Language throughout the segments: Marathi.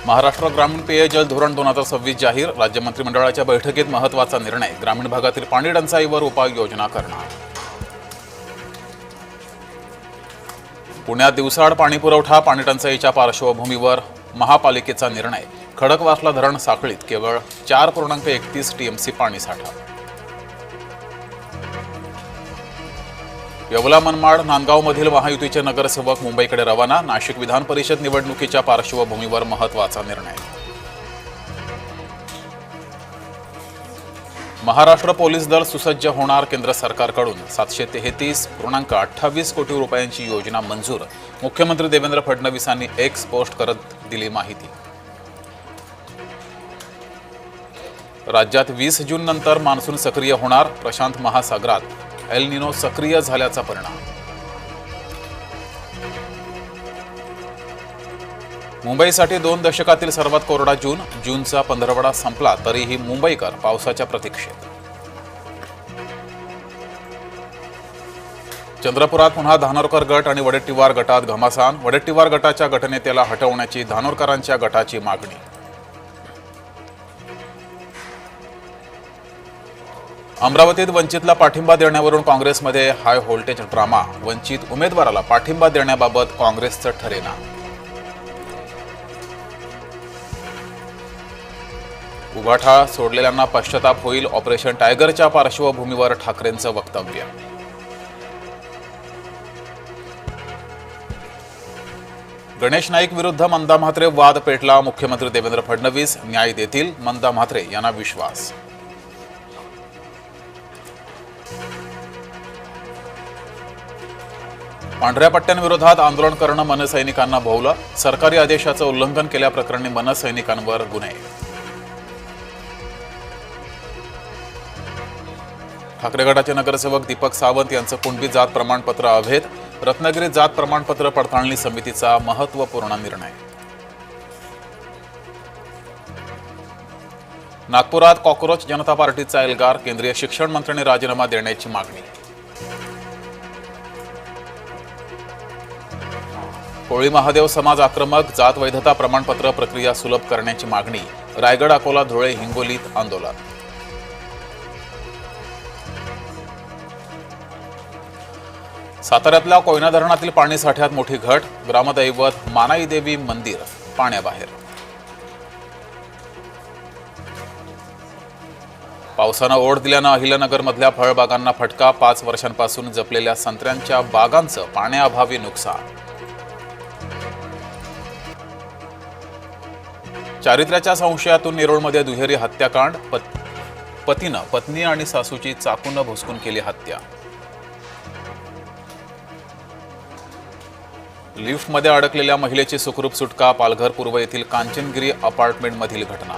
महाराष्ट्र ग्रामीण पेयजल धोरण 2026 जाहीर. राज्य मंत्रिमंडळाच्या बैठकीत महत्त्वाचा निर्णय. ग्रामीण भागातील पाणी टंचाईवर उपाययोजना करणार. पुण्यात दिवसाआड पाणी पुरवठा. पाणी टंचाईच्या पार्श्वभूमीवर महापालिकेचा निर्णय. खडकवासला धरण साखळीत केवळ 4.31 टीएमसी पाणीसाठा. येवला, मनमाड, नांदगावमधील महायुतीचे नगरसेवक मुंबईकडे रवाना. नाशिक विधान परिषद निवडणुकीच्या पार्श्वभूमीवर महत्त्वाचा निर्णय. महाराष्ट्र पोलीस दल सुसज्ज होणार. केंद्र सरकारकडून 733.28 कोटी रुपयांची योजना मंजूर. मुख्यमंत्री देवेंद्र फडणवीसांनी एक्स पोस्ट करत दिली माहिती. राज्यात 20 जून नंतर मान्सून सक्रिय होणार. प्रशांत महासागरात एल निनो सक्रिय झाल्याचा परिणाम. मुंबईसाठी 2 दशकातील सर्वात कोरडा जून. जूनचा 15वाडा संपला तरीही मुंबईकर पावसाच्या प्रतीक्षेत. चंद्रपुरात पुन्हा धानोरकर गट आणि वडेट्टीवार गटात घमासान. वडेट्टीवार गटाच्या गटनेत्याला हटवण्याची धानोरकरांच्या गटाची मागणी. अमरावतीत वंचितला पाठिंबा देण्यावरून काँग्रेसमध्ये हाय व्होल्टेज ड्रामा. वंचित उमेदवाराला पाठिंबा देण्याबाबत काँग्रेसचं ठरेना. उभाठा सोडलेल्यांना पश्चाताप होईल. ऑपरेशन टायगरच्या पार्श्वभूमीवर ठाकरेंचं वक्तव्य. गणेश नाईक विरुद्ध मंदा म्हात्रे वाद पेटला. मुख्यमंत्री देवेंद्र फडणवीस न्याय देतील. मंदा म्हात्रे यांना विश्वास. पांढऱ्या पट्ट्यांविरोधात आंदोलन करणं मनसैनिकांना भोवलं. सरकारी आदेशाचं उल्लंघन केल्याप्रकरणी मनसैनिकांवर गुन्हे. ठाकरे गटाचे नगरसेवक दीपक सावंत यांचं कुणबी जात प्रमाणपत्र अवैध. रत्नागिरीत जात प्रमाणपत्र पडताळणी समितीचा महत्त्वपूर्ण निर्णय. नागपुरात कॉक्रोच जनता पार्टीचा एल्गार. केंद्रीय शिक्षण मंत्र्यांनी राजीनामा देण्याची मागणी. कोळी महादेव समाज आक्रमक. जात वैधता प्रमाणपत्र प्रक्रिया सुलभ करण्याची मागणी. रायगड, अकोला, धुळे, हिंगोलीत आंदोलन. साताऱ्यातल्या कोयना धरणातील पाणी साठ्यात मोठी घट. ग्रामदैवत मानाई देवी मंदिर पाण्याबाहेर. पावसानं ओढ दिल्यानं अहिल्यानगरमधल्या फळबागांना फटका. 5 वर्षांपासून जपलेल्या संत्र्यांच्या बागांचं पाण्याअभावी नुकसान. चारित्र्याच्या संशयातून नेरूळमध्ये दुहेरी हत्याकांड. पतीनं पत्नी आणि सासूची चाकूनं भुसकून केली हत्या. लिफ्टमध्ये अडकलेल्या महिलेची सुखरूप सुटका. पालघर पूर्व येथील कांचनगिरी अपार्टमेंटमधील घटना.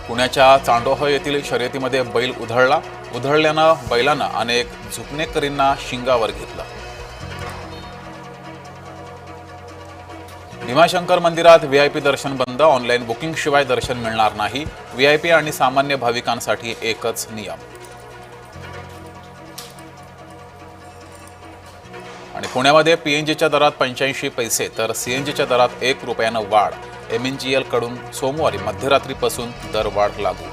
पुण्याच्या चांडोह येथील शर्यतीमध्ये बैल उधळल्यानं बैलानं अनेक झुपणेकरींना शिंगावर घेतलं. भीमाशंकर मंदिरात व्हीआयपी दर्शन बंद. ऑनलाईन बुकिंग शिवाय दर्शन मिळणार नाही. व्हीआयपी आणि सामान्य भाविकांसाठी एकच नियम. आणि पुण्यामध्ये पीएनजीच्या दरात 85 पैसे तर सीएनजीच्या दरात 1 रुपयानं वाढ. एमएनजीएल कडून सोमवारी मध्यरात्रीपासून दरवाढ लागू.